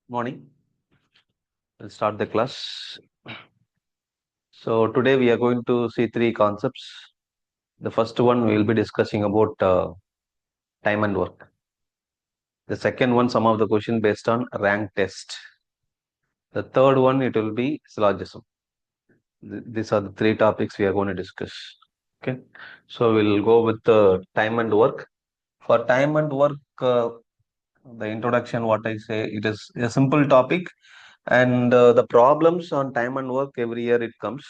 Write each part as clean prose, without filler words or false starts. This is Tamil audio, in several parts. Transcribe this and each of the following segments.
Morning. We'll start the class. So today we are going to see three concepts. The first one we will be discussing about time and work. The second one, some of the question based on rank test. The third one, it will be syllogism. These are the three topics we are going to discuss. Okay. So we'll go with the time and work. For time and work, the introduction, what I say, it is a simple topic, and the problems on time and work every year it comes.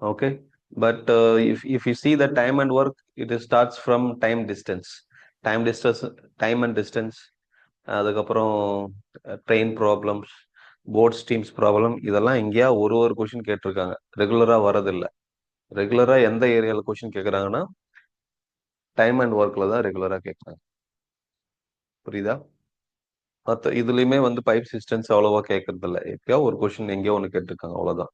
Okay, but if you see the time and work, starts from time distance, time and distance, அதுக்கப்புறம் train problems, boats streams problem, இதெல்லாம் எங்கேயா ஒரு கொஷின் கேட்டிருக்காங்க. ரெகுலரா வரதில்லை. ரெகுலரா எந்த ஏரியாவில் கொஷின் கேட்குறாங்கன்னா டைம் அண்ட் ஒர்க்ல தான் ரெகுலரா கேட்குறாங்க. புரியுதா? மற்ற இதுலயுமே வந்து பைப் சிஸ்டம்ஸ் அவ்வளோவா கேட்கறது இல்லை. எப்பயோ ஒரு கொஷின் எங்கேயோ ஒன்று கேட்டிருக்காங்க, அவ்வளோதான்.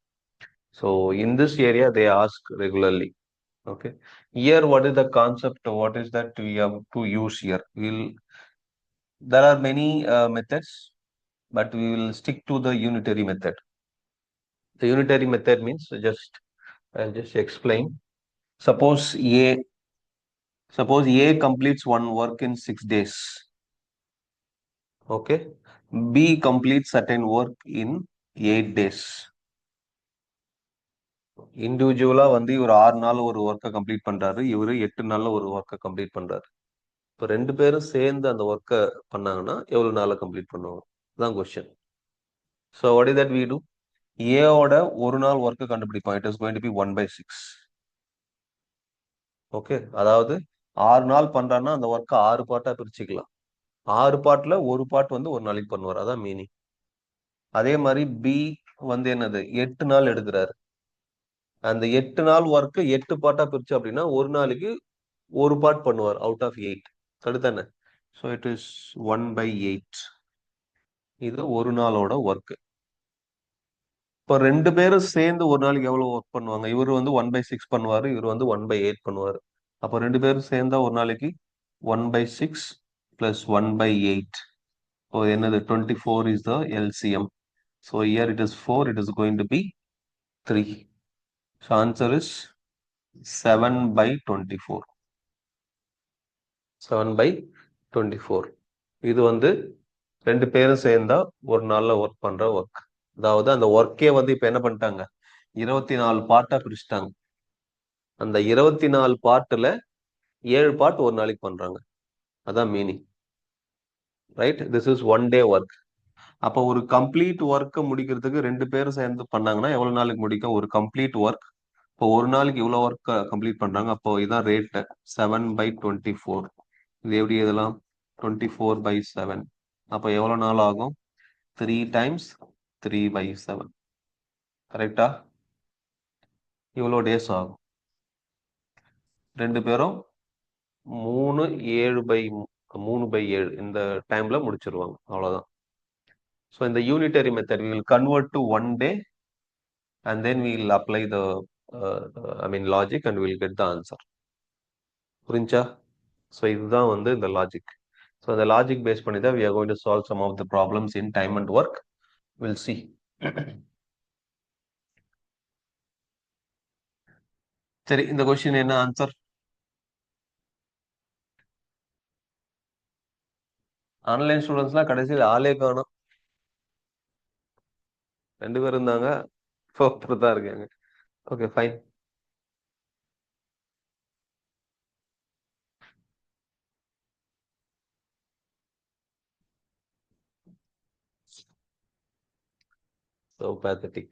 So in this area they ask regularly. Okay, here what is the concept, what is that we have to use here? There are many methods, but we will stick to the unitary method. The unitary method means, I'll just explain. Suppose A completes one work in 6 days. Okay, B completes certain work in 8 days. இண்டிவிஜுவலா வந்து இவர் 6 நாள் ஒரு ஒர்க்கை கம்ப்ளீட் பண்றாரு, இவரு 8 நாள்ல ஒரு ஒர்க்கை கம்ப்ளீட் பண்றாரு. இப்போ ரெண்டு பேரும் சேர்ந்து அந்த ஒர்க்கை பண்ணாங்கன்னா எவ்வளவு நாள கம்ப்ளீட் பண்ணுவாங்க, தான் question. So what is that we do? ஏவோட ஒரு நாள் ஒர்க்கை கண்டுபிடிப்போம். It is going to be 1/6. Okay, அதாவது 6 நாள் பண்றான்னா அந்த ஒர்க்கை 6 பார்ட்டா பிரிச்சுக்கலாம். 6 பார்ட்ல ஒரு பார்ட் வந்து ஒரு நாளைக்கு பண்ணுவார், அதான் மீனிங். அதே மாதிரி பி வந்து என்னது 8 நாள் எடுக்கிறாரு. அந்த 8 நாள் ஒர்க்கு 8 பார்ட்டா பிரிச்சு அப்படின்னா ஒரு நாளைக்கு ஒரு பார்ட் பண்ணுவார் அவுட் ஆஃப் 8. சரிதானே? So it is 1/8. இது ஒரு நாளோட ஒர்க். இப்போ ரெண்டு பேரும் சேர்ந்து ஒரு நாளைக்கு எவ்வளவு ஒர்க் பண்ணுவாங்க? இவர் வந்து 1/6 பண்ணுவாரு, இவர் வந்து 1/8 பண்ணுவாரு. அப்போ ரெண்டு பேரும் சேர்ந்தா ஒரு நாளைக்கு 1/6 + 1/8. இப்போ என்னது 24 is the LCM. So here it is 4, it is going to be 3. So answer is 7/24. 7/24. இது வந்து ரெண்டு பேரும் சேர்ந்தா ஒரு நாள்ல ஒர்க் பண்ற ஒர்க். அதாவது அந்த ஒர்க்கே வந்து இப்ப என்ன பண்ணிட்டாங்க, 24 பார்ட்டா பிரிச்சுட்டாங்க. அந்த 24 பார்ட்ல 7 பார்ட் ஒரு நாளைக்கு பண்றாங்க, அதான் meaning. Right, this is 1 day work. அப்போ ஒரு கம்ப்ளீட் ஒர்க்கை முடிக்கிறதுக்கு ரெண்டு பேரும் சேர்ந்து பண்ணாங்கன்னா எவ்வளவு நாளைக்கு முடிக்கும் ஒரு கம்ப்ளீட் ஒர்க்? இப்போ ஒரு நாளைக்கு இவ்வளவு ஒர்க் கம்ப்ளீட் பண்றாங்க, அப்போ இதான் ரேட் 7/24. இது எப்படி இதெல்லாம் 24/7. அப்போ எவ்வளவு நாள் ஆகும்? 3 × 3/7. கரெக்டா? இவ்வளோ டேஸ் ஆகும். ரெண்டு பேரும் 3/7 இந்த டைம்ல முடிச்சிருவாங்க, அவ்வளவுதான். ஸோ இந்த unitary method we will convert to 1 day and then we will apply the logic and we will get the answer. புரிஞ்சா? ஸோ இதுதான் வந்து இந்த லாஜிக். ஸோ அந்த லாஜிக் பேஸ் பண்ணி தான் we are going to solve some of the problems in time and work. We'll see. சரி, இந்த கொஸ்டின் என்ன ஆன்சர்? ஆன்லைன் ஸ்டூடெண்ட்ஸ்லாம் கடைசியில் ஆளே காணும். 2 பேர் இருந்தாங்க, இப்போ ஒருத்தர் தான் இருக்காங்க. Okay, fine. So pathetic.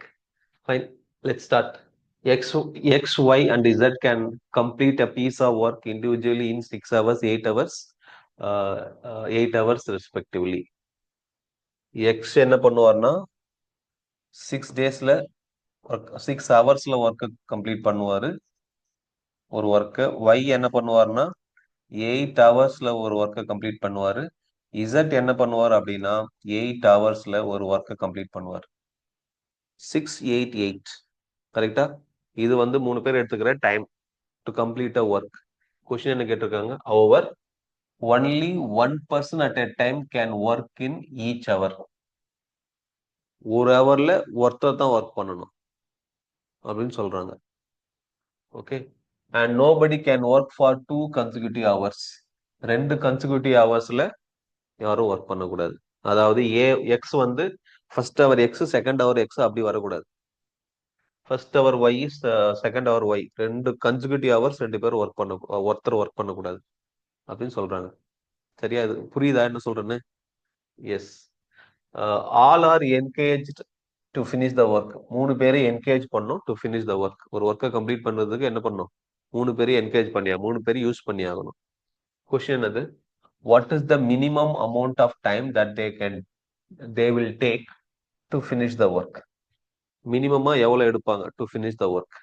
Fine, let's start. X, Y, and Z can complete a piece of work individually in 6 hours, 8 hours, 8 hours respectively. X என்ன பண்ணுவார்னா 6 daysல 6 ஹவர்ஸ்ல ஒர்க்கு கம்ப்ளீட் பண்ணுவாரு ஒரு ஒர்க்கு. Y என்ன பண்ணுவார்னா 8 ஹவர்ஸ்ல ஒரு ஒர்க்கை கம்ப்ளீட் பண்ணுவாரு. Z என்ன பண்ணுவார் அப்படின்னா 8 ஹவர்ஸ்ல ஒரு ஒர்க்கை கம்ப்ளீட் பண்ணுவார். 6, 8, 8. கரெக்டா? இது வந்து 3 பேர் எடுத்துக்கிற time to complete a work. Question என்ன கேட்டிருக்காங்க? however only one person at a time can work in each hour. ஒரு ஹவர்ல ஒருத்தர் தான் ஒர்க் பண்ணணும் அப்படின்னு சொல்றாங்க. Okay, and nobody can work for 2 consecutive hours. 2 consecutive ஹவர்ஸ்ல யாரும் ஒர்க் பண்ணக்கூடாது. அதாவது எக்ஸ் வந்து first hour X, second hour X அப்படி வரக்கூடாது. First hour Y, second hour Y, 2 consecutive hours 2 பேரும் ஒருத்தர் ஒர்க் பண்ணக்கூடாது அப்படின்னு சொல்றாங்க. சரியா? இது புரியுதா என்ன சொல்றேன்னு? Yes. All are engaged to finish the work. 3 பேரை என்கேஜ் பண்ணும் டு ஃபினிஷ் த ஒர்க். ஒரு ஒர்க்கை கம்ப்ளீட் பண்றதுக்கு என்ன பண்ணும்? 3 பேரும் என்கேஜ் பண்ணியா, 3 பேரும் யூஸ் பண்ணி ஆகணும். கொஸ்டின் அது, what is the minimum amount of time that they will take to finish the work? மினிமமா எவ்வளவு எடுப்பாங்க to finish the work?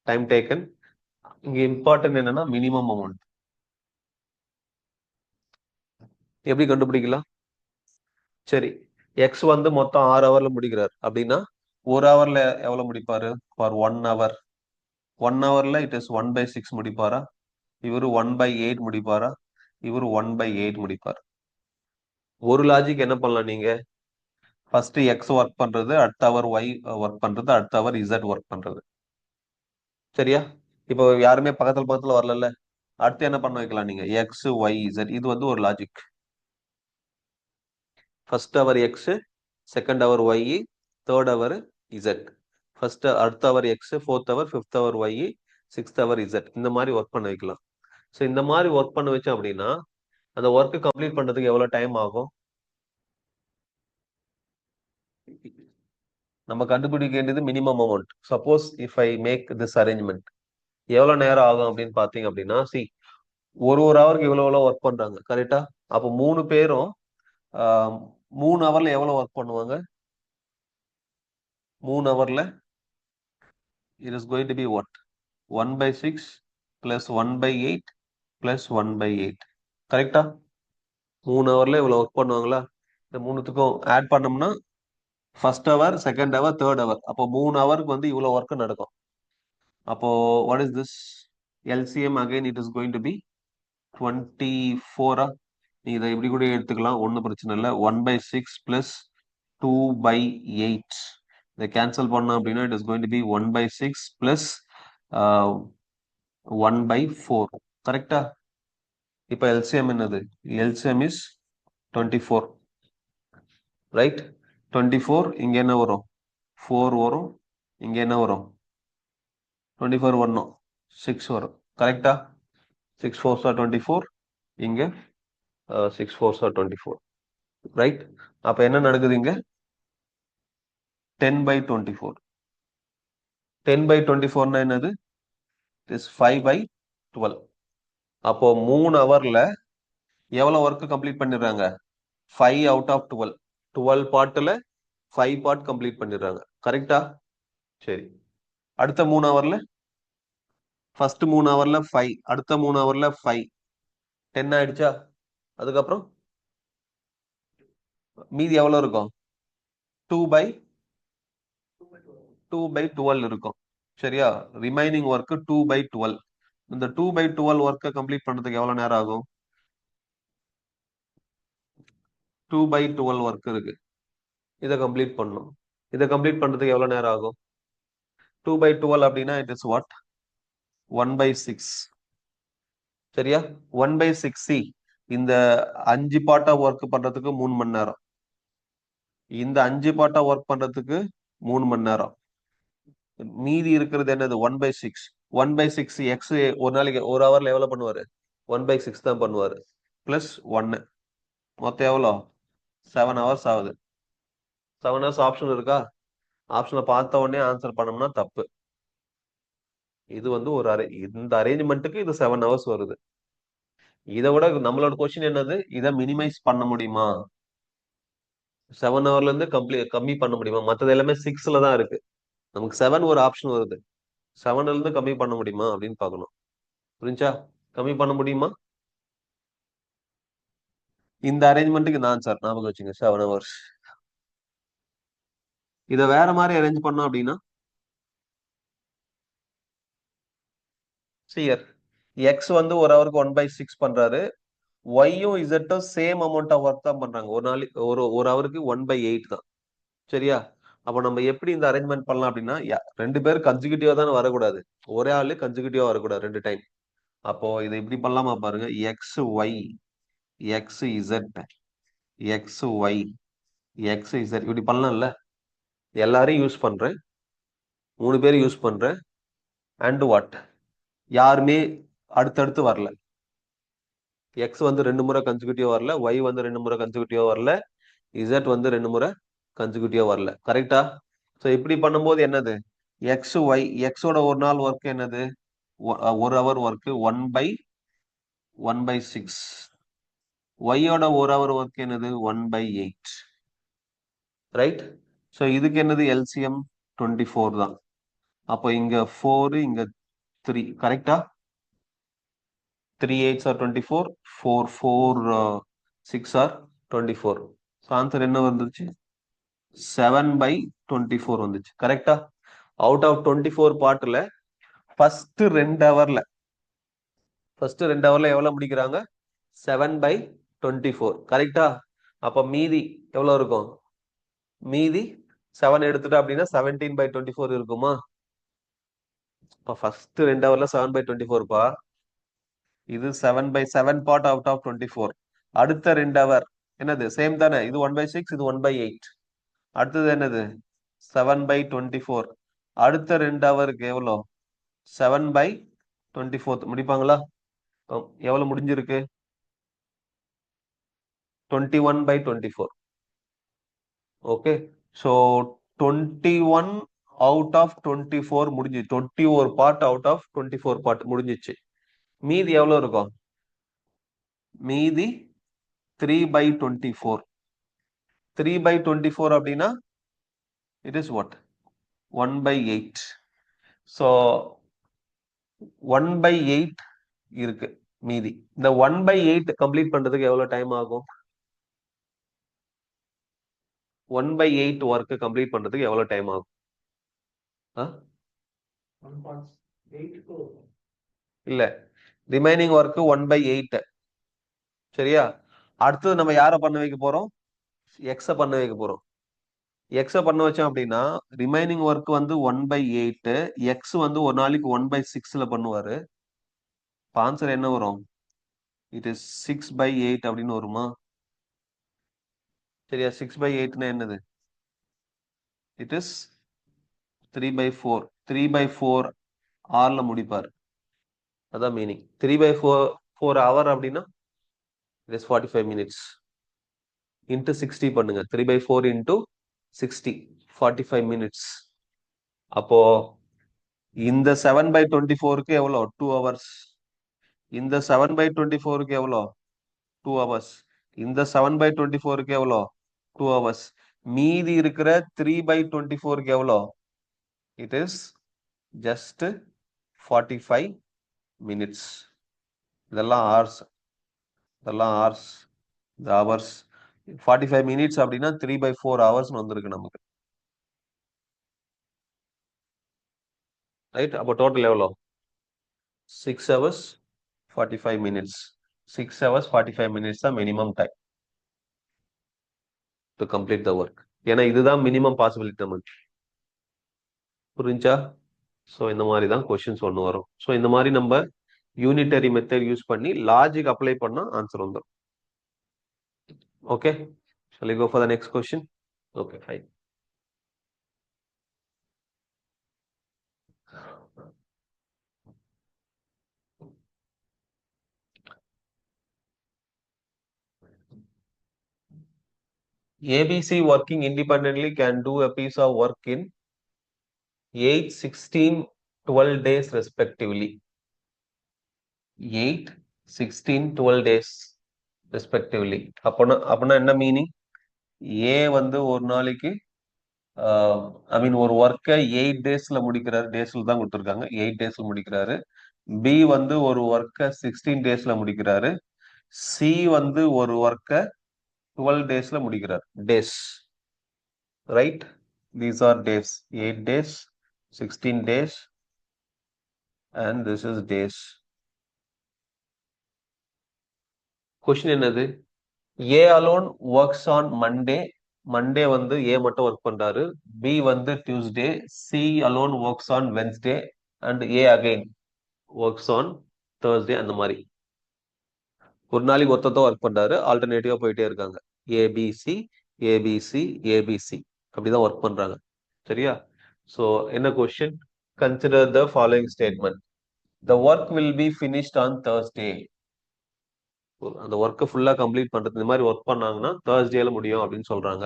Time taken. இங்க இம்பார்ட்டன்ட் என்னன்னா மினிமம் அமௌண்ட். எப்படி கண்டுபிடிக்கலாம்? சரி, எக்ஸ் வந்து மொத்தம் 6 ஹவர்ல முடிக்கிறார் அப்படின்னா ஒரு ஹவர்ல எவ்வளவு முடிப்பாரு? For 1 hour. 1 ஹவர்ல இட் இஸ் 1/6 முடிப்பாரா? இவரு 1/8 முடிப்பாரா? இவரு 1/8 முடிப்பார். ஒரு லாஜிக் என்ன பண்ணலாம் நீங்க? ஃபர்ஸ்ட் எக்ஸ் ஒர்க் பண்றது, அடுத்த ஹவர் ஒய் ஒர்க் பண்றது, அடுத்த ஹவர் இசட் ஒர்க் பண்றது. சரியா? இப்போ யாருமே பக்கத்துல வரல. அடுத்து என்ன பண்ண வைக்கலாம் நீங்க? X Y Z. இது வந்து ஒரு logic. First hour X, second hour Y, third hour Z. First அடுத்த hour X, fourth hour, fifth hour Y, sixth hour Z. இந்த மாதிரி ஒர்க் பண்ண வைக்கலாம். ஸோ இந்த மாதிரி ஒர்க் பண்ண வச்சோம் அப்படின்னா அந்த ஒர்க் கம்ப்ளீட் பண்றதுக்கு எவ்வளவு டைம் ஆகும்? நம்ம கண்டுபிடிக்க வேண்டியது minimum amount. Suppose if I make this arrangement, எவ்வளவு நேரம் ஆகும் அப்படின்னு பாத்தீங்க அப்படின்னா, ஒரு ஹவருக்கு இவ்வளவு ஒர்க் பண்றாங்க, கரெக்டா? அப்போ 3 பேரும் 3 ஹவர்ல எவ்வளவு ஒர்க் பண்ணுவாங்க? 3 ஹவர்ல it is going to be what? 1/6 plus 1/8 plus 1/8. கரெக்டா? 3 ஹவர்ல இவ்வளவு ஒர்க் பண்ணுவாங்களா? இந்த மூணுத்துக்கும் ஆட் பண்ணோம்னா first hour, second hour, third hour, அப்போ 3 ஹவருக்கு வந்து இவ்வளவு ஒர்க் நடக்கும். அப்போ what is this? LCM again it is going to be 24. நீ இதை இப்படி கூட எடுத்துக்கலாம், ஒன்றும் பிரச்சனை இல்லை. 1/6 பிளஸ் 2/8. இதை கேன்சல் பண்ணோம் அப்படின்னா it is going to be 1/6 plus 1/4. கரெக்டா? இப்போ எல்சிஎம் என்னது? LCM is 24, right? 24 இங்க என்ன வரும்? 4 வரும். இங்க என்ன வரும்? 24 வரணும், 6 வரும். கரெக்டா? 6 4s are 24. இங்க 6 4s are 24, ரைட்? அப்ப என்ன நடக்குது இங்க? 10/24. 10/24 என்னது? இஸ் 5/12. அப்போ 3 ஹவர்ல எவ்வளவு ஒர்க் கம்ப்ளீட் பண்ணிடுறாங்க? 5 அவுட் ஆஃப் 12. 12 பார்ட்ல 5 பார்ட் கம்ப்ளீட் பண்ணிடுறாங்க. கரெக்டா? சரி, அடுத்த 3 ஹவர்ல, ஃபர்ஸ்ட் 3 ஹவர்ல 5, அடுத்த 3 ஹவர்ல 5, 10 ஆயிடுச்சா? அதுக்கப்புறம் மீதி எவ்வளவு இருக்கும்? 2/12 இருக்கும். சரியா? Remaining work 2/12. இந்த 2/12 ஒர்க்கை கம்ப்ளீட் பண்றதுக்கு எவ்வளவு நேரம் ஆகும்? 2/12 ஒர்க் இருக்கு, இதை கம்ப்ளீட் பண்ணணும். இதை கம்ப்ளீட் பண்றதுக்கு எவ்வளவு நேரம் ஆகும்? 2/12 அப்படின்னா இட் இஸ் வாட்? 1/6. சரியா? 1/6. இந்த 5 பார்ட்டா ஒர்க் பண்றதுக்கு 3 மணி நேரம், இந்த 5 பார்ட்டா ஒர்க் பண்றதுக்கு 3 மணி நேரம். மீதி இருக்கிறது என்னது? 1/6. 1/6 எக்ஸ் ஒரு நாளைக்கு ஒரு ஹவர்ல எவ்வளவு பண்ணுவாரு? 1/6 தான் பண்ணுவாரு. பிளஸ் 1, மொத்தம் எவ்வளோ? 7 ஹவர்ஸ் ஆகுது. 7 ஹவர்ஸ் ஆப்ஷன் இருக்கா? ஆப்ஷனை பார்த்த உடனே ஆன்சர் பண்ணோம்னா தப்பு. இது வந்து இந்த அரேஞ்ச்மெண்ட்டுக்கு இது 7 ஹவர்ஸ் வருது. இதை விட நம்மளோட கொஸ்டின் என்னது? இதை மினிமைஸ் பண்ண முடியுமா? 7 ஹவர்ல இருந்து கம்மி பண்ண முடியுமா? மற்றது எல்லாமே 6ல தான் இருக்கு. நமக்கு 7 ஒரு ஆப்ஷன் வருது. 7ல இருந்து கம்மி பண்ண முடியுமா அப்படின்னு பார்க்கணும். புரிஞ்சா? கம்மி பண்ண முடியுமா? இந்த அரேஞ்ச்மெண்ட்டுக்கு தான் சார் ஞாபகம் வச்சுங்க 7 ஹவர்ஸ். இதை வேற மாதிரி அரேஞ்ச் பண்ணோம் அப்படின்னா, சியர் எக்ஸ் வந்து ஒரு ஹவருக்கு 1/6 பண்றாரு, ஒய்யும் இசட்டும் சேம் அமௌண்ட் ஆஃப் ஒர்க் தான் பண்றாங்க. ஒரு நாளைக்கு ஒரு ஹவருக்கு 1/8 தான். சரியா? அப்போ நம்ம எப்படி இந்த அரேஞ்ச்மெண்ட் பண்ணலாம் அப்படின்னா, ரெண்டு பேரும் கன்சிக்யூட்டிவா தானே வரக்கூடாது. ஒரே ஆளு கன்சிக்யூட்டிவா வரக்கூடாது 2 டைம். அப்போ இதை இப்படி பண்ணலாமா பாருங்க. X Y X Z X Y X Z இப்படி பண்ணலாம்ல. எல்லாரையும் யூஸ் பண்றேன், 3 பேரும் யூஸ் பண்றேன். அண்ட் வாட், யாருமே அடுத்தடுத்து வரல. எக்ஸ் வந்து 2 முறை கன்சிக்யூட்டிவா வரல, ஒய் வந்து 2 முறை கன்சிக்யூட்டிவா வரல, இசட் வந்து 2 முறை கன்சிக்யூட்டிவா வரல. கரெக்டா? ஸோ இப்படி பண்ணும்போது என்னது, எக்ஸ் ஒய், எக்ஸோட ஒரு நாள் ஒர்க் என்னது, ஒரு ஹவர் ஒர்க் 1/6. ஒய்யோட ஒரு ஹவர் ஒர்க் என்னது 1/8. ரைட்? ஸோ இதுக்கு என்னது எல்சிஎம் 24 தான். அப்போ இங்க 4, இங்க 3. கரெக்டா? 3 8s are 24, 4 6 are 24. So answer என்ன வந்துச்சு, 7/24 வந்துச்சு. கரெக்டா? அவுட் ஆஃப் 24 பார்ட்ல ஃபர்ஸ்ட் 2 ஹவர்ல எவ்வளவு முடிக்கிறாங்க, 7/24. கரெக்டா? அப்ப மீதி எவ்வளவு இருக்கும், மீதி 7 எடுத்துட்டா அப்படின்னா 17/24 இருக்குமா? இப்ப ஃபர்ஸ்ட் 2 ஹவர்ல 7/24 பா. இது 7/7 பார்ட் அவுட் ஆஃப் 24. அடுத்த 2 ஹவர் என்னது, சேம் தானே, இது 1/6, இது 1/8. அடுத்தது என்னது 7/24. அடுத்த 2 ஹவருக்கு எவ்வளோ, 7/24 முடிப்பாங்களா? எவ்வளவு முடிஞ்சிருக்கு, 21/24. ஓகே. ஸோ 21 அவுட் ஆஃப் 24 முடிஞ்சு, 21 பார்ட் அவுட் ஆஃப் 24 பார்ட் முடிஞ்சிச்சு. மீதி எவ்வளவு இருக்கும், மீதி 3/24. 3/24 அப்படின்னா இட் இஸ் வாட், 1/8. ஸோ 1/8 இருக்கு மீதி. இந்த 1/8 கம்ப்ளீட் பண்றதுக்கு எவ்வளவு டைம் ஆகும், 1/8 ஒர்க் கம்ப்ளீட் பண்றதுக்கு எவ்வளவு டைம் ஆகும்? இல்ல, ரிமைனிங் ஒர்க் 1/8. சரியா? அடுத்தது நம்ம யார பண்ண வைக்க போறோம், எக்ஸ பண்ண வைக்க போறோம். எக்ஸ பண்ண வச்சோம் அப்படின்னா ரிமைனிங் ஒர்க் வந்து 1/8, எக்ஸ் வந்து ஒரு நாளைக்கு 1/6ல பண்ணுவாரு. ஆன்சர் என்ன வரும், இட் இஸ் 6/8 அப்படின்னு வருமா? சரியா? 6/8னா என்னது, இட் இஸ் 3/4. 3/4 ஆர்ல முடிப்பார். அதான் மீனிங். 3/4 ஹவர் அப்படின்னா இட் இஸ் 45 மினிட்ஸ். இன்ட்டு 60 பண்ணுங்க. 3/4 இன்ட்டு 60, 45 மினிட்ஸ். அப்போ இந்த 7/24க்கு எவ்வளோ, 2 ஹவர்ஸ். இந்த 7/24க்கு எவ்வளோ, 2 ஹவர்ஸ். இந்த 7/24க்கு எவ்வளோ, 2 ஹவர்ஸ். மீதி இருக்கிற 3/24க்கு எவ்வளோ, இட் இஸ் ஜஸ்ட் 45 மினிட்ஸ். இதெல்லாம் ஹவர்ஸ், இதெல்லாம் ஹவர்ஸ். இந்த ஹவர்ஸ் 45 மினிட்ஸ் அப்படின்னா 3/4 ஹவர்ஸ் வந்திருக்கு நமக்கு. ரைட்? அப்போ டோட்டல் எவ்வளோ, 6 hours 45 minutes. 6 hours 45 minutes தான் minimum time to complete the work. ஏன்னா இதுதான் மினிமம் பாசிபிலிட்டி நமக்கு. புரிஞ்சா? ஸோ இந்த மாதிரி தான் கொஸ்டின்ஸ் ஒன்று வரும். ஸோ இந்த மாதிரி நம்ம யூனிட்டரி மெத்தட் யூஸ் பண்ணி லாஜிக் அப்ளை பண்ணா ஆன்சர் வந்துடும். Okay, shall we go for the next question? Okay, fine. ABC working independently can do a piece of work in 8, 16, 12 days respectively. 8, 16, 12 days respectively. அப்பனா என்ன மீனிங், ஏ வந்து ஒரு நாளைக்கு ஐ மீன் ஒரு ஒர்க்கை 8 டேஸ்ல முடிக்கிறாரு. டேஸ்ல தான் கொடுத்துருக்காங்க, 8 டேஸ்ல முடிக்கிறாரு. பி வந்து ஒரு ஒர்க்கை 16 டேஸ்ல முடிக்கிறாரு. சி வந்து ஒரு ஒர்க்கை 12 டேஸ்ல முடிக்கிறார். Days, right? These are days. 8 days, 16 days, and this is days. Question என்னது, A alone works on Monday, Monday வந்து ஏ மட்டும் ஒர்க் பண்றாரு, பி வந்து Tuesday, C alone works on Wednesday and A again works on Thursday. அந்த மாதிரி ஒரு நாளைக்கு ஒருத்தர் ஒர்க் பண்றாரு, ஆல்டர்னேட்டிவா போயிட்டே இருக்காங்க. ஏபிசி ஏபிசி ஏபிசி அப்படிதான் ஒர்க் பண்றாங்க. சரியா? ஸோ என்ன question? Consider the following statement. The work will be finished on Thursday. அந்த ஒர்க்கை ஃபுல்லா கம்ப்ளீட் பண்றது, இந்த மாதிரி ஒர்க் பண்ணாங்கன்னா தேர்ஸ்டேல முடியும் அப்படின்னு சொல்றாங்க.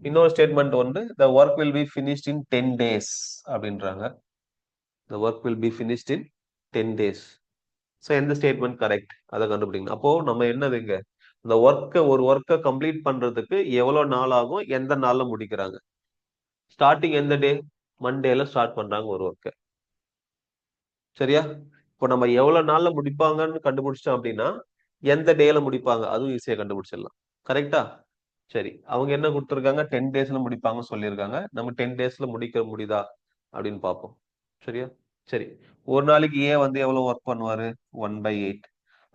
இன்னொரு ஸ்டேட்மெண்ட் வந்து the work will be finished in 10 days அப்படின்றாங்க. The work will be finished in 10 days. So எந்த ஸ்டேட்மெண்ட் கரெக்ட் அதை கண்டுபிடிக்கணும். அப்போ நம்ம என்னது இங்க, இந்த ஒரு ஒர்க்கை கம்ப்ளீட் பண்றதுக்கு எவ்வளவு நாள் ஆகும், எந்த நாள்ல முடிக்கிறாங்க. ஸ்டார்டிங் எந்த டே? மண்டேல ஸ்டார்ட் பண்றாங்க ஒரு ஒர்க்கை. சரியா? இப்போ நம்ம எவ்வளவு நாள்ல முடிப்பாங்கன்னு கண்டுபிடிச்சோம் அப்படின்னா எந்த டேல முடிப்பாங்க அதுவும் ஈஸியா கண்டுபிடிச்சிடலாம். கரெக்டா? சரி, அவங்க என்ன கொடுத்துருக்காங்க? 10 daysல முடிப்பாங்க சொல்லியிருக்காங்க. நம்ம 10 daysல முடிக்க முடியுதா அப்படின்னு பார்ப்போம். சரியா? சரி, ஒரு நாளைக்கு ஏ வந்து எவ்வளவு ஒர்க் பண்ணுவாரு? 1/8.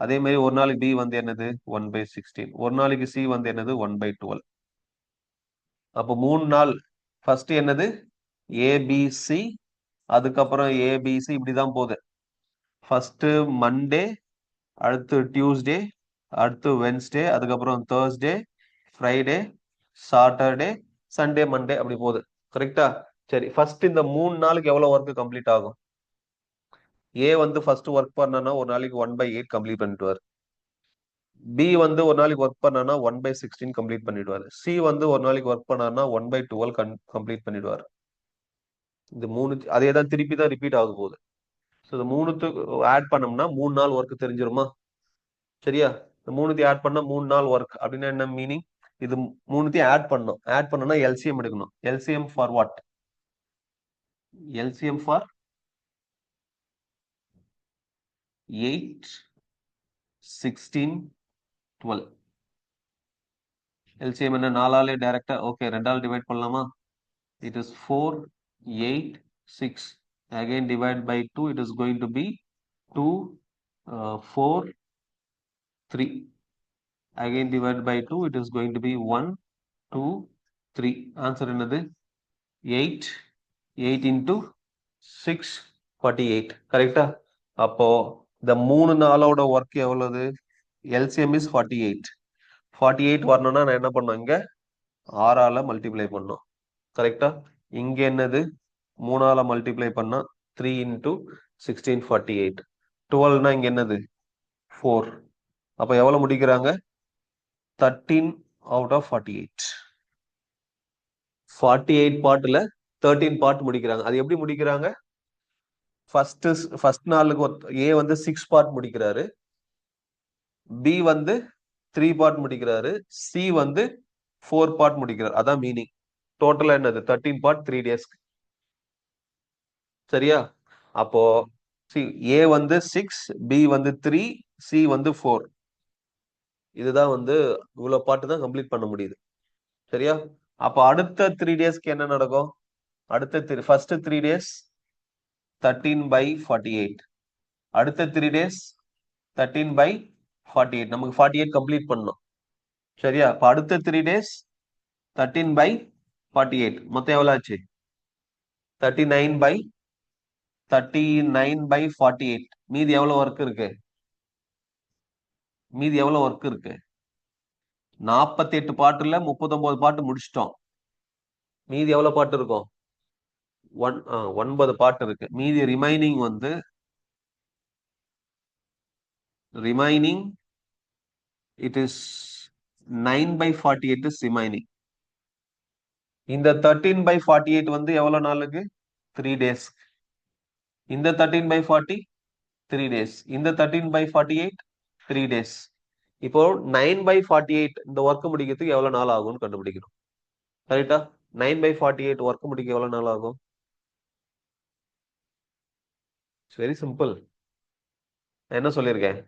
அதே மாதிரி ஒரு நாளைக்கு பி வந்து என்னது? 1/16. ஒரு நாளைக்கு சி வந்து என்னது? 1/12. அப்போ 3 நாள். ஃபர்ஸ்ட் என்னது? ஏபிசி, அதுக்கப்புறம் ஏபிசி, இப்படிதான் போகுது. ஃபர்ஸ்ட் மண்டே, அடுத்து டியூஸ்டே, அடுத்து வென்ஸ்டே, அதுக்கப்புறம் Thursday, Friday, Saturday, Sunday, Monday, அப்படி போகுது. கரெக்டா? சரி, ஃபர்ஸ்ட் இந்த 3 நாளுக்கு எவ்வளவு ஒர்க் கம்ப்ளீட் ஆகும்? ஏ வந்து ஃபர்ஸ்ட் ஒர்க் பண்ணனா ஒரு நாளைக்கு 1/8 கம்ப்ளீட் பண்ணிடுவார். பி வந்து ஒரு நாளைக்கு ஒர்க் பண்ணனா 1/16 கம்ப்ளீட் பண்ணிடுவாரு. சி வந்து ஒரு நாளைக்கு ஒர்க் பண்ணானா 1/12 கம்ப்ளீட் பண்ணிடுவார். இந்த மூணு அதே தான் திருப்பி தான் ரிப்பீட் ஆக போகுது. ஸோ இந்த மூணுத்துக்கு ஆட் பண்ணோம்னா 3 நாள் ஒர்க் தெரிஞ்சிருமா? சரியா? இந்த மூணுத்தையும் ஆட் பண்ணா 3 நாள் ஒர்க் அப்படின்னா என்ன மீனிங்? இது மூணுத்தையும் ஆட் பண்ணணும். ஆட் பண்ணனா எல்சிஎம் எடுக்கணும். LCM for what? LCM for 8, 16, 12. LCM என்ன? 4ஆலே டைரக்டா ஓகே, 2ஆல் டிவைட் பண்ணலாமா? It is 4, 8, 6. Again divide by 2, it is going to be 2, 4, 3. Again divide by 2, it is going to be 1, 2, 3. Answer என்னது? 8. 8 into 6, 48. கரெக்டா? அப்போ இந்த 3 நாளோட ஒர்க் எவ்வளவு? LCM is 48. 48 வரணும்னா நான் என்ன பண்ணணும்? இங்க 6ஆல மல்டிப்ளை பண்ணணும். கரெக்டா? இங்க என்னது? 3ஆல மல்டிப்ளை பண்ணா 3 into 16, 48. 12னா இங்க என்னது? 4. அப்ப எவ்வளவு முடிக்கிறாங்க? 13 out of 48. 48 பார்ட்ல 13 பார்ட் முடிக்கிறாங்க. அது எப்படி முடிக்கிறாங்க? ஃபர்ஸ்ட் நாளுக்கு ஏ வந்து 6 பார்ட் முடிக்கிறாரு, பி வந்து 3 பார்ட் முடிக்கிறாரு, சி வந்து 4 பார்ட் முடிக்கிறார். அதான் மீனிங். டோட்டலா என்னது? 13 பார்ட் 3 days. சரியா? அப்போ ஏ வந்து 6, பி வந்து 3, சி வந்து 4. இதுதான் வந்து இவ்வளவு பார்ட் தான் கம்ப்ளீட் பண்ண முடியுது. சரியா? அப்ப அடுத்த 3 daysக்கு என்ன நடக்கும்? அடுத்த ஃபர்ஸ்ட் 3 days 13/48. அடுத்த 3 days 13/48. நமக்கு 48 கம்ப்ளீட் பண்ணணும். சரியா? அப்ப அடுத்த 3 days 13/48. மொத்தம் எவ்வளவு ஆச்சு? 39/48. மீதி எவ்வளவு ஒர்க் இருக்கு? மீதி எவ்வளவு ஒர்க் இருக்கு? 48 பாட்டுல 39 பாட்டு முடிச்சிட்டோம். மீதி எவ்வளவு பாட்டு இருக்கும்? 9 பாட்டு இருக்கு. மீதி ரிமைனிங் வந்து it is 9/48 is remaining. இந்த 13/48 வந்து எவ்வளவு நாளுக்கு? 3 days. இந்த 13/40 3 days. இந்த 13/48 3 days. இப்போ 9/48 இந்த ஒர்க் முடிக்கிறதுக்கு எவ்வளவு நாள் ஆகும்னு கண்டுபிடிக்கணும். கரெக்டா? 9/48 ஒர்க் முடிக்க எவ்வளவு நாள் ஆகும்? Very simple. என்ன சொல்லியிருக்கேன்?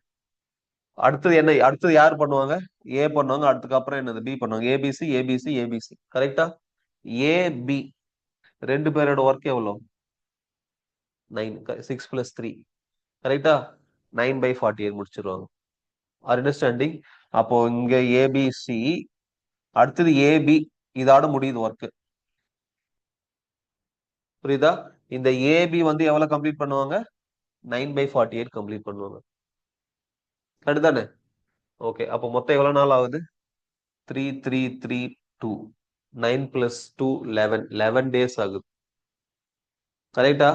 அடுத்தது யார் பண்ணுவாங்க? ஏ பண்ணுவாங்க. அடுத்துக்கு அப்புறம் என்னது? பி பண்ணுவாங்க. ABC ABC ABC. கரெக்டா? ஏ பி ரெண்டு பேரோட ஒர்க் எவ்வளவு? 9. 6 + 3. கரெக்டா? 9/48 முடிச்சிருவாங்க. அண்டர்ஸ்டாண்டிங்? அப்போ இங்க ஏபிசி அடுத்தது ஏபி, இதோட முடியுது ஒர்க்கு. புரியுதா? இந்த ஏபி வந்து எவ்வளவு கம்ப்ளீட் பண்ணுவாங்க? 9/48 கம்ப்ளீட் பண்ணுவாங்க. அடுத்தானே? ஓகே, அப்போ மொத்தம் எவ்வளவு நாள் ஆகுது? 3 3 3 2 9 + 2 11 days ஆகுது. கரெக்டா?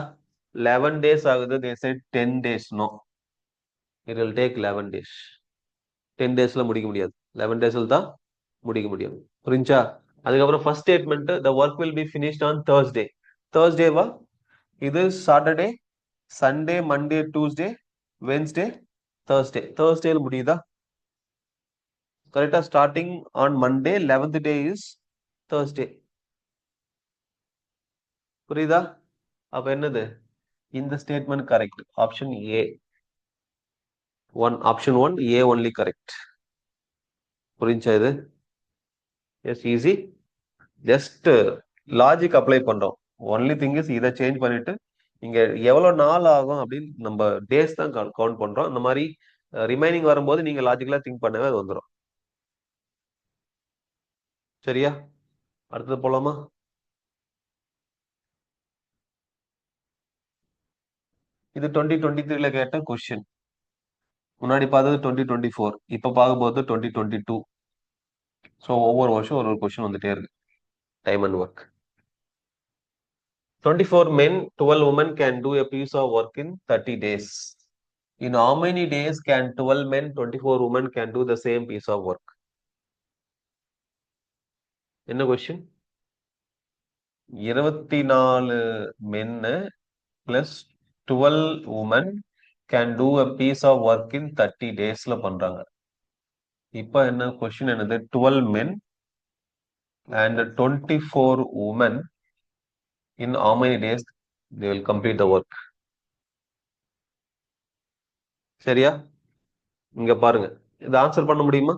11 days ஆகுது. They said 10 days. No, it will take 11 days. 10 daysல முடிக்க முடியாது. 11 daysல தான் முடிக்க முடியும். புரிஞ்சா? அதுக்கப்புறம் first statement, the work will be finished on Thursday. Thursday-வா? இது Saturday, Sunday, Monday, Tuesday, Wednesday, Thursday. தேர்ஸ்டேல முடியுதா? கரெக்டா? Starting on Monday, 11th day is Thursday. புரியுதா? அப்ப என்னது? இந்த statement correct. Option A option 1 A only correct. புரிஞ்சா இது? Yes, easy. Just logic apply பண்றோம். ஒன்லி திங் இஸ் இதை சேஞ்ச் பண்ணிட்டு இங்க எவ்வளவு நாள் ஆகும் அப்படின்னு நம்ம டேஸ் தான் கவுண்ட் பண்றோம். இந்த மாதிரி ரிமைனிங் வரும்போது நீங்க லாஜிக்கலா திங்க் பண்ணவே அது வந்துடும். சரியா? அடுத்தது போலாமா? இது 2023ல கேட்ட கொஸ்டின். முன்னாடி பார்த்தது 2024, இப்ப பார்க்கும்போது 2022. ஸோ ஒவ்வொரு வருஷம் ஒரு கொஸ்டின் வந்துட்டே இருக்கு. Time and work. 24 men, 12 women can do a piece of work in 30 days. In how many days can 12 men, 24 women can do the same piece of work? என்ன question? 24 men plus 12 women can do a piece of work in 30 daysல பண்றாங்க. இப்ப என்ன கொஸ்டின்? என்னது? 12 men and 24 women, in how many days they will complete the work? சரியா? இங்க பாருங்க, இது ஆன்சர் பண்ண முடியுமா?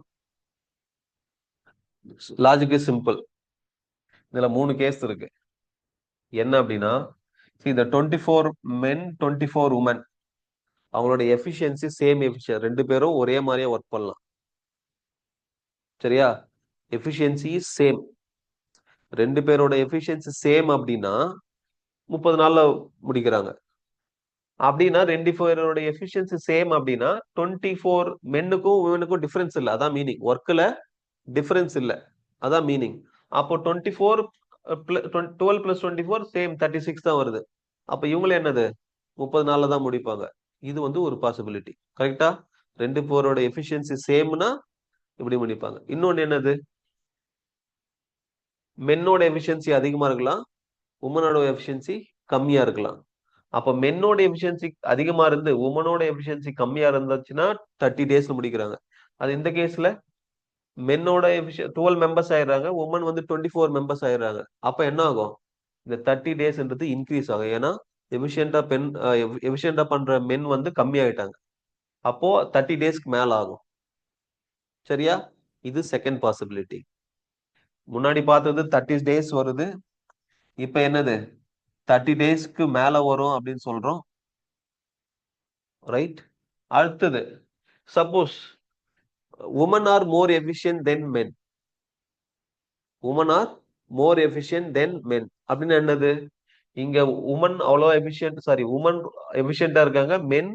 Logic is simple. இதுல 3 கேஸ் இருக்கு. என்ன அப்படின்னா, இந்த 24 men, 24 women, அவங்களோட எஃபிஷியன்சி சேம் எஃபிஷியன். 2 பேரும் ஒரே மாதிரியே ஒர்க் பண்ணலாம். சரியா? Efficiency same. 2 பேரோட எஃபிஷியன்சி சேம் அப்படின்னா 30 நாள்ல முடிக்கிறாங்க. அப்படின்னா 2 பேரோட எஃபிஷியன்சி சேம் அப்படின்னா 24 மென்னுக்கும் உமனுக்கும் டிஃபரன்ஸ் இல்லை. அதான் மீனிங். ஒர்க்ல டிஃபரன்ஸ் இல்லை, அதான் மீனிங். அப்போ 24 12 + 24 சேம் 36 தான் வருது. அப்ப இவங்கள என்னது? 30 நாள்ல தான் முடிப்பாங்க. இது வந்து ஒரு பாசிபிலிட்டி. கரெக்டா? 2 பேரோட எஃபிஷியன்சி சேம்னா இப்படி முடிப்பாங்க. இன்னொன்னு என்னது? மென்னோட எஃபிஷியன்சி அதிகமா இருக்கலாம், உமனோட எஃபிஷியன்சி கம்மியா இருக்கலாம். அப்ப மென்னோட எஃபிஷியன்சி அதிகமா இருந்து உமனோட எஃபிஷியன்சி கம்மியா இருந்துச்சுன்னா 30 டேஸ்ல முடிக்கிறாங்க. அது இந்த கேஸ்ல மென்னோட 12 மெம்பர்ஸ் ஆயிடுறாங்க, உமன் வந்து 24 மெம்பர்ஸ் ஆயிடுறாங்க. அப்ப என்ன ஆகும்? இந்த 30 டேஸ்ன்றது இன்க்ரீஸ் ஆகும். ஏன்னா எஃபிஷியண்டா பண்ற மென் வந்து கம்மி ஆயிட்டாங்க. அப்போ 30 டேஸ்க்கு மேல ஆகும். சரியா? இது செகண்ட் பாசிபிலிட்டி. முன்னாடி பார்த்தது 30 டேஸ் வருது, இப்ப என்னது 30 டேஸ்க்கு மேல வரும் அப்படின்னு சொல்றோம். ரைட்? அடுத்தது, suppose women are more efficient then men. Women are more efficient then men அப்படின்னு என்னது? இங்க உமன் அவ்வளோ எஃபிஷியன்ட், சாரி, உமன் எஃபிஷியன்டா இருக்காங்க, மென்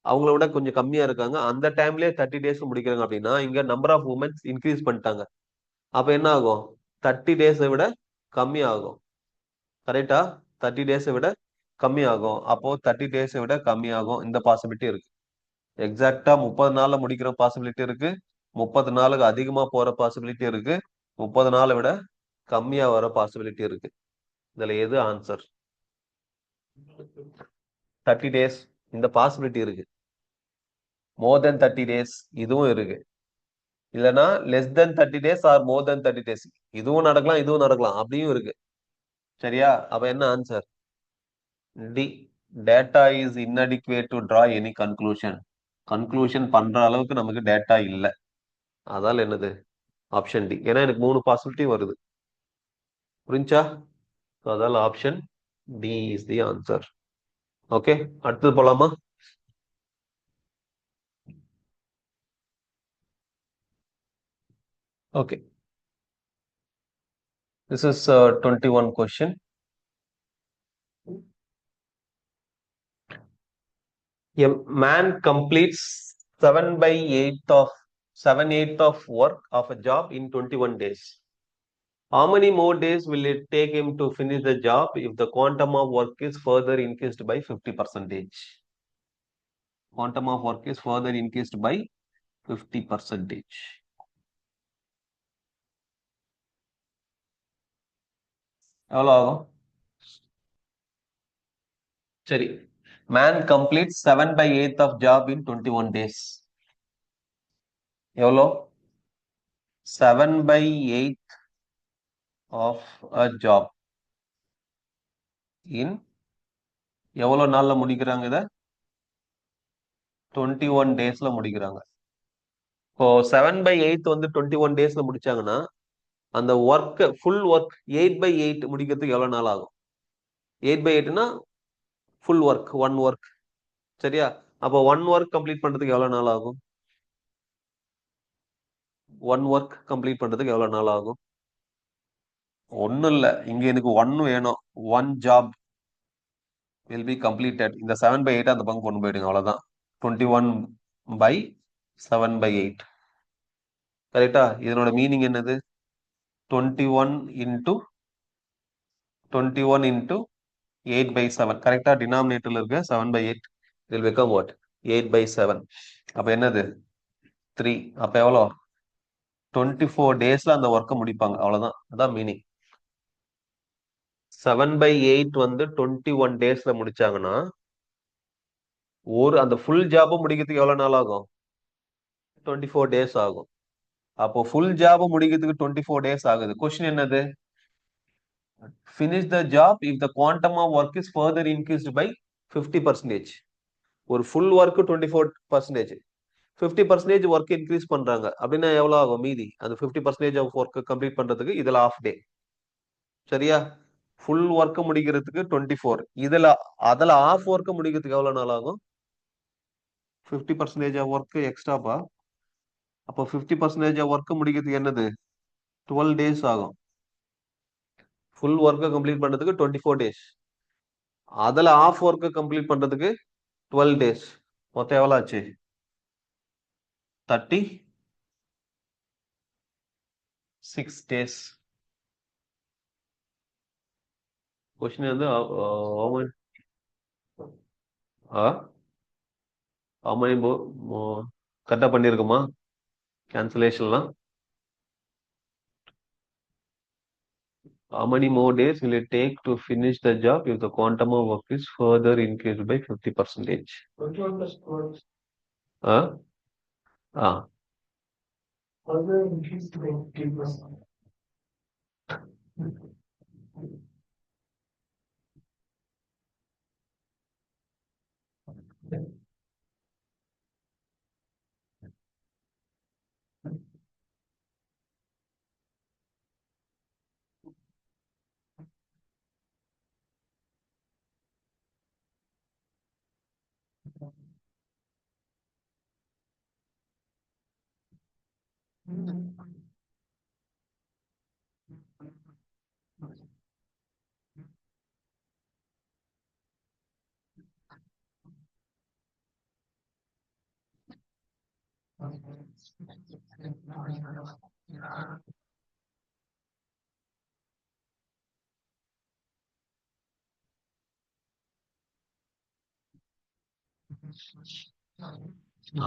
அவங்கள விட கொஞ்சம் கம்மியா இருக்காங்க. அந்த டைம்லயே 30 டேஸ் முடிக்கிறாங்க அப்படின்னா இங்க நம்பர் ஆஃப் உமன்ஸ் இன்க்ரீஸ் பண்ணிட்டாங்க. அப்ப என்ன ஆகும்? 30 டேஸை விட கம்மி ஆகும். கரெக்டா? 30 டேஸை விட கம்மி ஆகும். அப்போ 30 டேஸை விட கம்மி ஆகும். இந்த பாசிபிலிட்டி இருக்கு. எக்ஸாக்டா 30 நாள்ல முடிக்கிற பாசிபிலிட்டி இருக்கு, 30 நாளுக்கு அதிகமா போற பாசிபிலிட்டி இருக்கு, 30 நாளை விட கம்மியா வர பாசிபிலிட்டி இருக்கு. இதுல எது ஆன்சர்? 30 டேஸ் இந்த பாசிபிலிட்டி இருக்கு. மோர் தென் 30 டேஸ் இதுவும் இருக்கு. இல்லைன்னா less than 30 days or more than 30 days இதுவும் நடக்கலாம், இதுவும் நடக்கலாம், அப்படியும் இருக்கு. சரியா? அப்ப என்ன answer? D. Data is inadequate to draw any conclusion. Conclusion பண்ற அளவுக்கு நமக்கு டேட்டா இல்லை. அதால என்னது? Option D. ஏன்னா எனக்கு 3 பாசிபிலிட்டி வருது. புரிஞ்சா? அதால option D is the answer. Okay, அடுத்தது போலாமா? Okay, This is 21 question. A man completes 7/8 of work of a job in 21 days. How many more days will it take him to finish the job if the quantum of work is further increased by 50%? Quantum of work is further increased by 50%. எவ்வளோ ஆகும்? சரி, man completes 7/8 of job in 21 days. எவ்வளோ? 7/8 of a job in எவ்வளோ நாள்ல முடிக்கிறாங்க? இதை 21 டேஸ்ல முடிக்கிறாங்க. இப்போ 7/8 வந்து 21 டேஸ்ல முடிச்சாங்கன்னா அந்த ஒர்க் ஃபுல் ஒர்க் 8/8 முடிக்கிறதுக்கு எவ்வளவு நாள் ஆகும்? 8/8னா ஃபுல் ஒர்க், ஒன் ஒர்க். சரியா? அப்போ ஒன் ஒர்க் கம்ப்ளீட் பண்றதுக்கு எவ்வளவு நாள் ஆகும்? ஒன் ஒர்க் கம்ப்ளீட் பண்றதுக்கு எவ்வளவு நாள் ஆகும்? ஒன்னும் இல்ல, இங்க எனக்கு ஒன்னு வேணும். One job will be completed. இந்த 7/8 அந்த பங்கு கொண்டு போயிடுங்க, அவ்வளவுதான். 21/7/8. கரெக்டா? இதனோட மீனிங் என்னது? 21 into 8/7. கரெக்டா? டினாமினேட்டர்ல இருக்க 7/8 will become what? 8/7. அப்ப என்னது? 3. அப்ப எவ்வளோ? 24 டேஸ்ல அந்த ஒர்க்கை முடிப்பாங்க, அவ்வளவுதான். அதான் மீனிங். 7/8 வந்து 21 டேஸ்ல முடிச்சாங்கன்னா அந்த ஃபுல் ஜாபும் முடிக்கிறதுக்கு எவ்வளவு நாள் ஆகும்? 24 டேஸ் ஆகும். அப்போ ஃபுல் ஜாப் முடிக்கிறதுக்கு 24 டேஸ் ஆகுது. கொஸ்டின் என்னது? finish the job if the quantum of work is further increased by 50%. ஒரு ஃபுல் ஒர்க் 24%, 50% ஒர்க் இன்க்ரீஸ் பண்றாங்க அப்படின்னா எவ்வளவு ஆகும் மீதி? அந்த 50% ஆஃப் ஒர்க் கம்ப்ளீட் பண்றதுக்கு இதுல ஆஃப் டே. சரியா? ஃபுல் ஒர்க் முடிக்கிறதுக்கு 24, அதுல ஆஃப் ஒர்க் முடிக்கிறதுக்கு எவ்வளவு நாள் ஆகும்? 50% ஆஃப் ஒர்க் எக்ஸ்ட்ராப்பா. அப்போ 50% ஆஃப் ஒர்க் முடிக்கிறதுக்கு என்னது? 12 டேஸ் ஆகும். ஃபுல் ஒர்க்கை கம்ப்ளீட் பண்றதுக்கு 24 டேஸ், அதுல ஆஃப் ஒர்க்கை கம்ப்ளீட் பண்றதுக்கு 12 டேஸ். மொத்தம் எவ்வளவு ஆச்சு? 36 டேஸ். கொஸ்டின் வந்து கரெக்டா பண்ணிருக்குமா கேன்சலேஷன்லாம்? How many more days will it take to finish the job if the quantum of work is further increased by 50%? 21 plus 12. Further increased by 50%.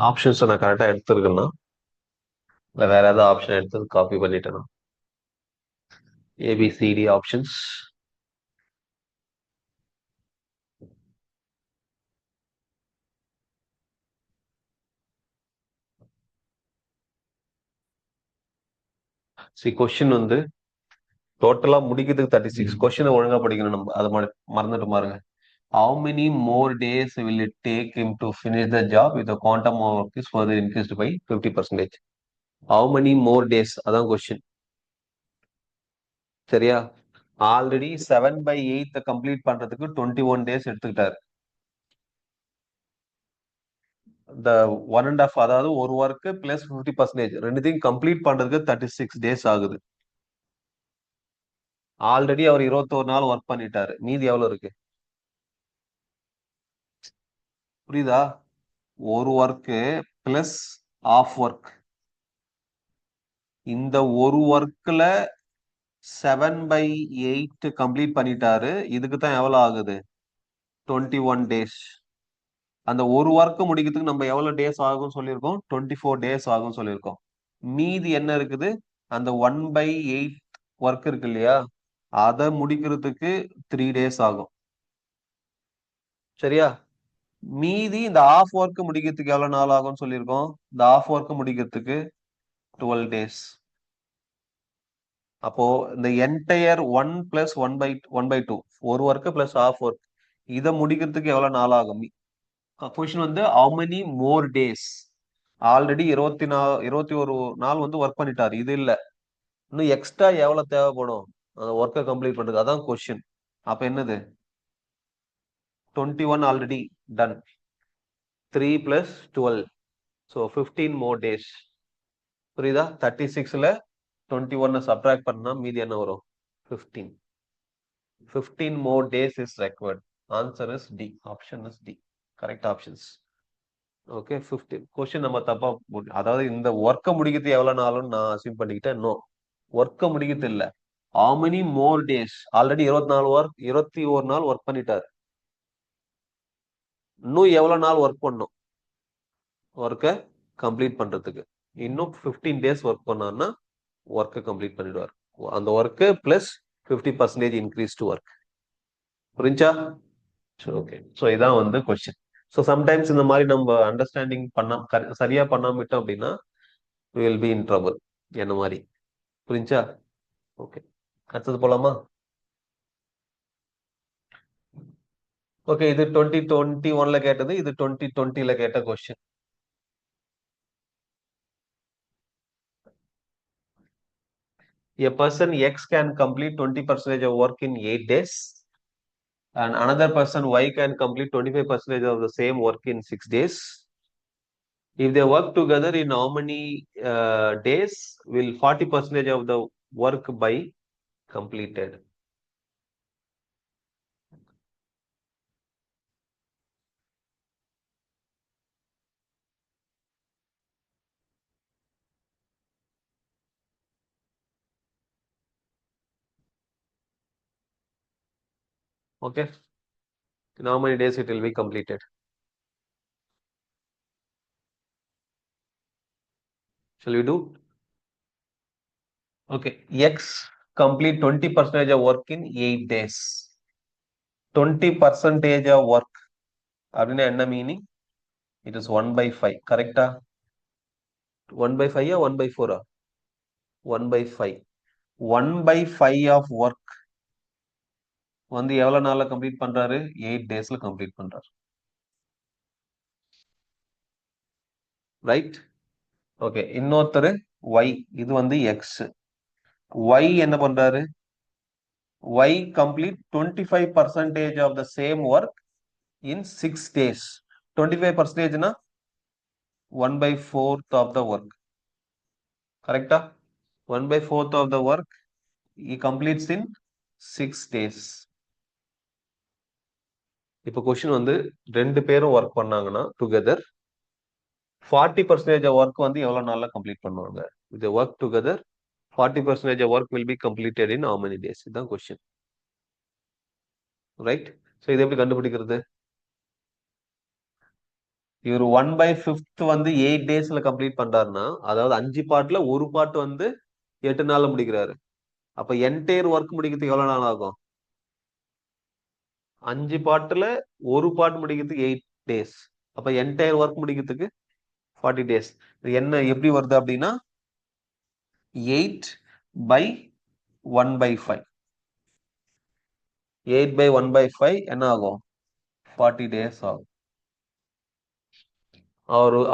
Options நான் கரெக்டா எடுத்திருக்கேன்னா இல்ல வேற ஏதாவது ஆப்ஷன் எடுத்து காப்பி பண்ணிட்டேனா? ABCD options. கொஸ்டின் வந்து டோட்டலா முடிக்கிறதுக்கு 36. கொஸ்டினை ஒழுங்கா படிக்கணும் நம்ம, அதை மறந்துட்டு பாருங்க. How many more days will it take him to finish the job if the quantum of work is further increased by 50%? How many more days? அதான் கொஸ்டின். சரியா? ஆல்ரெடி 7/8 கம்ப்ளீட் பண்றதுக்கு 21 டேஸ் எடுத்துக்கிட்டாரு. இந்த 1.5, அதாவது ஒரு ஒர்க் பிளஸ் 50%, ரெண்டுத்தையும் கம்ப்ளீட் பண்றதுக்கு 36 டேஸ் ஆகுது. ஆல்ரெடி அவர் 21 நாள் ஒர்க் பண்ணிட்டாரு. மீதி எவ்வளவு இருக்கு? புரியுதா? ஒரு ஒர்க்கு பிளஸ் ஆஃப் ஒர்க். இந்த ஒரு ஒர்க்ல 7/8 கம்ப்ளீட் பண்ணிட்டாரு. இதுக்கு தான் எவ்வளவு ஆகுது? 21 டேஸ். அந்த ஒரு ஒர்க் முடிக்கிறதுக்கு நம்ம எவ்வளவு டேஸ் ஆகும் சொல்லியிருக்கோம்? 24 டேஸ் ஆகும் சொல்லியிருக்கோம். மீதி என்ன இருக்குது? அந்த 1/8 ஒர்க் இருக்கு இல்லையா, அதை முடிக்கிறதுக்கு 3 டேஸ் ஆகும். சரியா? மீதி இந்த ஆஃப் ஒர்க் முடிக்கிறதுக்கு எவ்வளவு நாள் ஆகும்னு சொல்லியிருக்கோம்? இந்த ஆஃப் ஒர்க் முடிக்கிறதுக்கு 12 டேஸ். அப்போ இந்த என்டையர் 1 பிளஸ் 1/2 ஒரு ஒர்க் பிளஸ் ஆஃப் ஒர்க் இதை முடிக்கிறதுக்கு எவ்வளவு நாள் ஆகும்? கொஸ்டின் வந்து how many more days? Already 21 நாள் வந்து ஒர்க் பண்ணிட்டாரு. இது இல்ல, இன்னும் எக்ஸ்ட்ரா எவ்வளவு தேவைப்படும் அந்த ஒர்க்கை கம்ப்ளீட் பண்றது? அதான் கொஸ்டின். அப்ப என்னது? 21 already done. 3 plus 12, so 15 more days. புரியுதா? 36ல 21 சப்ட்ராக்ட் பண்ணா மீதி என்ன வரும்? 15. 15 more days is required. Answer is D. Option is D. Correct options. Okay, 15. Question நம்ம தப்பா அதாவது இந்த ஒர்க்கை முடிக்கிறது எவ்வளவு நாளும் நான் அசியூம் பண்ணிக்கிட்டேன். நோ, ஒர்க்கை முடிக்கிறது இல்ல. how many more days? Already 21 நாள் ஒர்க் பண்ணிட்டாரு. இன்னும் எவ்வளவு நாள் ஒர்க் பண்ணும் ஒர்க்கை கம்ப்ளீட் பண்றதுக்கு? இன்னும் 15 டேஸ் ஒர்க் பண்ணாருன்னா ஒர்க்கை கம்ப்ளீட் பண்ணிடுவார். அந்த work plus 50% increase to work. புரிஞ்சா? ஓகே. ஸோ இதான் வந்து கொஸ்டின். ஸோ சம்டைம்ஸ் இந்த மாதிரி நம்ம அண்டர்ஸ்டாண்டிங் சரியா பண்ணாம விட்டோம் அப்படின்னா வில் பி இன் ட்ரபிள். என்ன மாதிரி? புரிஞ்சா? ஓகே, அடுத்தது போலாமா? ஓகே, இது 2021ல கேட்டது, இது 2020ல கேட்ட question. A person X can complete 20% of work in 8 days and another person Y can complete 25% of the same work in 6 days. If they work together, in how many days will 40% of the work by completed? Okay, in how many days it will be completed? Shall we do? Okay, X complete 20% of work in 8 days. 20% of work அப்படின்னா என்ன மீனிங்? It is 1/5. கரெக்டா? 1/5 1/4? 1/5. 1/5 ஆஃப் ஒர்க் வந்து எவ்வளவு நாள்ல கம்ப்ளீட் பண்றாரு? 8 டேஸ்ல கம்ப்ளீட் பண்றாரு. ரைட்? ஓகே, இன்னொருத்தர் Y, இது வந்து X. Y என்ன பண்றாரு? Y complete 25% of the same work in 6 days. 25% னா 1/4 of the work. கரெக்டா? 1/4 of the work he completes in 6 days. இப்போ கொஸ்டின் வந்து ரெண்டு பேரும் ஒர்க் பண்ணாங்கன்னா டுகெதர் 40% ஒர்க் வந்து எவ்வளவு நாள்ல கம்ப்ளீட் பண்ணுவாங்க? இது work together 40% work will be completed in how many days? இதுதான் கொஸ்டின். ரைட்? ஸோ இது எப்படி கண்டுபிடிக்கிறது? இவர் 1/5 வந்து 8 டேஸ்ல கம்ப்ளீட் பண்றாருன்னா, அதாவது 5 பார்ட்ல ஒரு பார்ட் வந்து 8 நாள்ல முடிக்கிறாரு. அப்ப என்டையர் ஒர்க் முடிக்கிறதுக்கு எவ்வளவு நாள் ஆகும்? 5 பார்ட்ல ஒரு பார்ட் முடிக்கிறதுக்கு 8 டேஸ். அப்ப என்டையர் ஒர்க் முடிக்கிறதுக்கு 40 டேஸ். என்ன எப்படி வருது அப்படின்னா 8/1/5. 8/1/5 என்ன ஆகும்? 40 டேஸ் ஆகும்.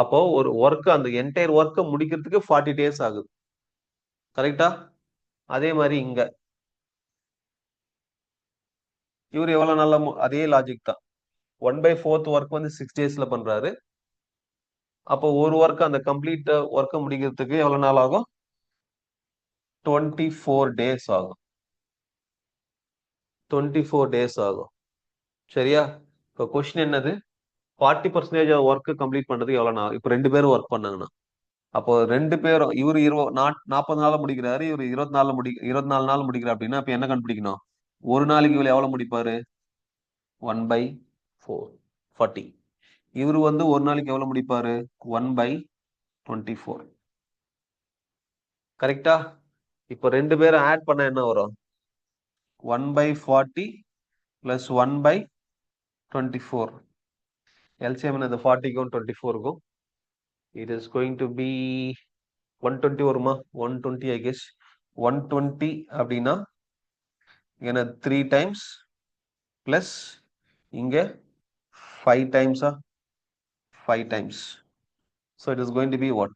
அப்போ ஒரு ஒர்க், அந்த என்டையர் ஒர்க்கை முடிக்கிறதுக்கு 40 டேஸ் ஆகுது. கரெக்டா? அதே மாதிரி இங்க இவர் எவ்வளவு நல்ல அதே லாஜிக் தான். 1/4 ஒர்க் வந்து 6 டேஸ்ல பண்றாரு. அப்போ ஒரு ஒர்க், அந்த கம்ப்ளீட் ஒர்க்கை முடிக்கிறதுக்கு எவ்வளவு நாள் ஆகும்? 24 டேஸ் ஆகும். 24 days ஆகும். சரியா? இப்போ கொஸ்டின் என்னது? 40% ஒர்க் கம்ப்ளீட் பண்றதுக்கு எவ்வளவு நாள்? இப்போ 2 பேரும் ஒர்க் பண்ணாங்கன்னா அப்போ 2 பேரும் இவரு 40 நாள்ல முடிக்கிறாரு, இவரு 24 நாள் முடிக்கிறார் அப்படின்னா அப்ப என்ன கண்டுபிடிக்கணும்? ஒரு நாளைக்கு இவரு எவ்வளவு முடிப்பாரு? 1/4 40. இவரு வந்து ஒரு நாளைக்கு எவ்வளவு முடிப்பாரு? 1/24. கரெக்டா? இப்போ 2 பேரும் ஆட் பண்ண என்ன வரும்? 1/40 plus 1/24. LCM என்னது? 40க்கும் 24க்கும் it is going to be 120 வருமா? 120 I guess. 120 அப்படின்னா இங்க 3 times plus இங்க 5 times 5 times. So it is going to be what?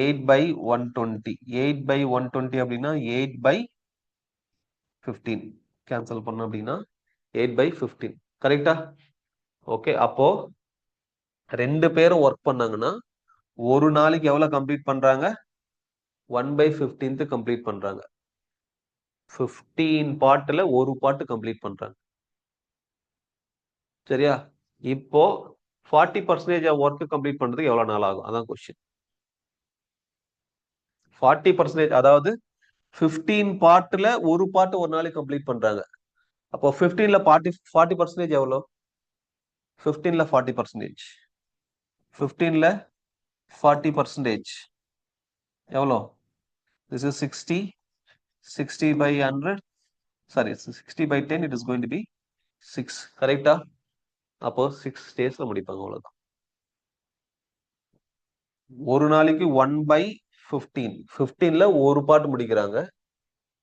8/120. 8/120 அப்படின்னா 8/15. கேன்சல் பண்ண அப்படின்னா 8/15. கரெக்டா? ஓகே, அப்போ 2 பேரும் ஒர்க் பண்ணாங்கன்னா ஒரு நாளைக்கு எவ்வளவு கம்ப்ளீட் பண்றாங்க? 1/15 கம்ப்ளீட் பண்றாங்க. 15 பார்ட்ல ஒரு பார்ட் கம்ப்ளீட் பண்றாங்க. சரியா? இப்போ 40% ஒர்க் கம்ப்ளீட் பண்றதுக்கு எவ்வளவு நாள் ஆகும்? அதான் கொஸ்டின். 40%, அதாவது 15 பார்ட்ல ஒரு பார்ட் ஒரு நாளைக்கு கம்ப்ளீட் பண்றாங்க. அப்போ 15ல 40% எவ்வளோ? 15ல 40%. 15ல 40% எவ்வளோ? This is 60. 60 by 100. Sorry, 60 by 10. It is going to be 6. கரெக்டா? அப்போ 6 daysல முடிப்பாங்க. அவ்வளவுதான். ஒரு நாளைக்கு 1/15. 15ல ஒரு பார்ட் முடிக்கிறாங்க.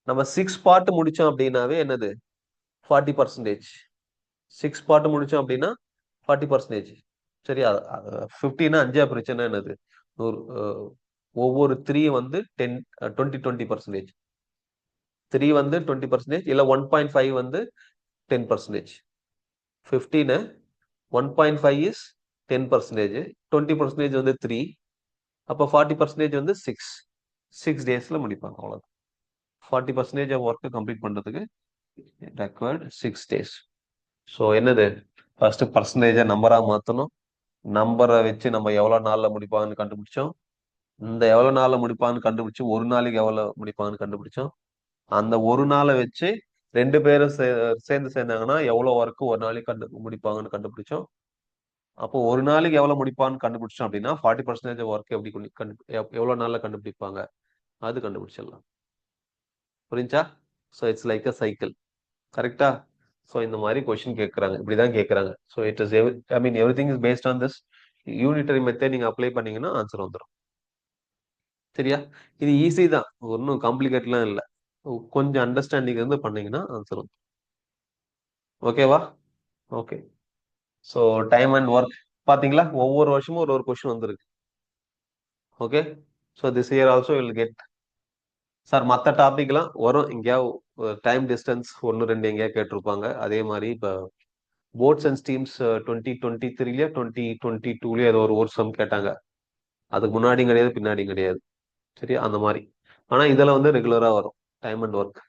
நம்ம 6 பார்ட் முடிச்சோம் அப்படின்னாவே என்னது? 40%. 6 பார்ட் முடிச்சோம் அப்படின்னா 40%. சரியா? 15 5 பிரச்சனை என்னது? ஒவ்வொரு 3 வந்து 20%. 3 வந்து 20%, இல்ல 1.5 வந்து 10%. 15 1.5 is 10%. 20% வந்து 3. அப்போ 40% வந்து 6 daysல முடிப்பாங்க. அவ்வளவுதான். 40% ஒர்க் கம்ப்ளீட் பண்றதுக்கு required 6 days. ஸோ என்னது? ஃபர்ஸ்ட் பர்சன்டேஜை நம்பரா மாத்தணும். நம்பரை வச்சு நம்ம எவ்வளவு நாள்ல முடிப்பாங்கன்னு கண்டுபிடிச்சோம். இந்த எவ்வளவு நாள்ல முடிப்பான்னு கண்டுபிடிச்சு ஒரு நாளைக்கு எவ்வளவு முடிப்பாங்கன்னு கண்டுபிடிச்சோம். அந்த ஒரு நாளை வச்சு 2 பேரும் சேர்ந்தாங்கன்னா எவ்வளவு ஒர்க் ஒரு நாளைக்கு முடிப்பாங்கன்னு கண்டுபிடிச்சோம். அப்போ ஒரு நாளைக்கு எவ்வளவு முடிப்பான்னு கண்டுபிடிச்சோம் அப்படின்னா 40% ஒர்க் எப்படி எவ்வளவு நாள்ல கண்டுபிடிப்பாங்க அது கண்டுபிடிச்சிடலாம். புரிஞ்சா? So it's like a cycle. கரெக்டா? ஸோ இந்த மாதிரி கொஸ்டின் கேட்கறாங்க, இப்படிதான் கேட்கறாங்க. So it is everything is based on this unitary method. நீங்க அப்ளை பண்ணீங்கன்னா ஆன்சர் வந்துடும். சரியா? இது ஈஸி தான், ஒன்றும் காம்ப்ளிகேட்லாம் இல்லை. கொஞ்சம் அண்டர்ஸ்டாண்டிங் இருந்து பண்ணீங்கன்னா ஆன்சர் வந்துடும். ஓகேவா? Okay. So time and work பாத்தீங்களா? ஒவ்வொரு வருஷமும் ஒரு கொஸ்டின் வந்திருக்கு. Okay. So this year also will get. Sir மற்ற டாபிக்லாம் வரும், எங்கேயாவது டைம் டிஸ்டன்ஸ் 1-2 எங்கேயா கேட்டிருப்பாங்க. அதே மாதிரி இப்போ போர்ட்ஸ் அண்ட் ஸ்டீம்ஸ் 2023 2022 ஏதோ ஒரு சம் கேட்டாங்க. அதுக்கு முன்னாடியும் கிடையாது, பின்னாடியும் கிடையாது. சரியா? அந்த மாதிரி. ஆனா இதெல்லாம் வந்து ரெகுலரா வரும், டைம் அண்ட் ஒர்க்.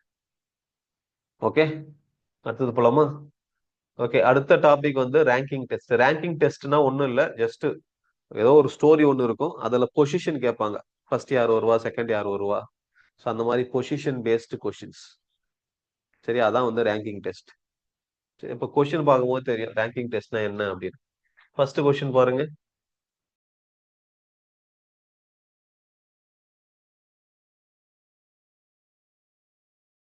ஓகே, அடுத்தது போலாமா? ஓகே, அடுத்த டாபிக் வந்து ரேங்கிங் டெஸ்ட். ரேங்கிங் டெஸ்ட்னா ஒன்றும் இல்லை, ஜஸ்ட் ஏதோ ஒரு ஸ்டோரி ஒன்று இருக்கும், அதுல பொசிஷன் கேட்பாங்க. ஃபர்ஸ்ட் யார் வருவா, செகண்ட் யார் வருவா. ஸோ அந்த மாதிரி பொசிஷன் பேஸ்டு கொஸ்டின்ஸ். சரி, அதான் வந்து ரேங்கிங் டெஸ்ட். சரி, இப்போ கொஸ்டின் பார்க்கும்போது தெரியும் ரேங்கிங் டெஸ்ட்னா என்ன அப்படின்னு. ஃபர்ஸ்ட் கொஸ்டின் பாருங்க.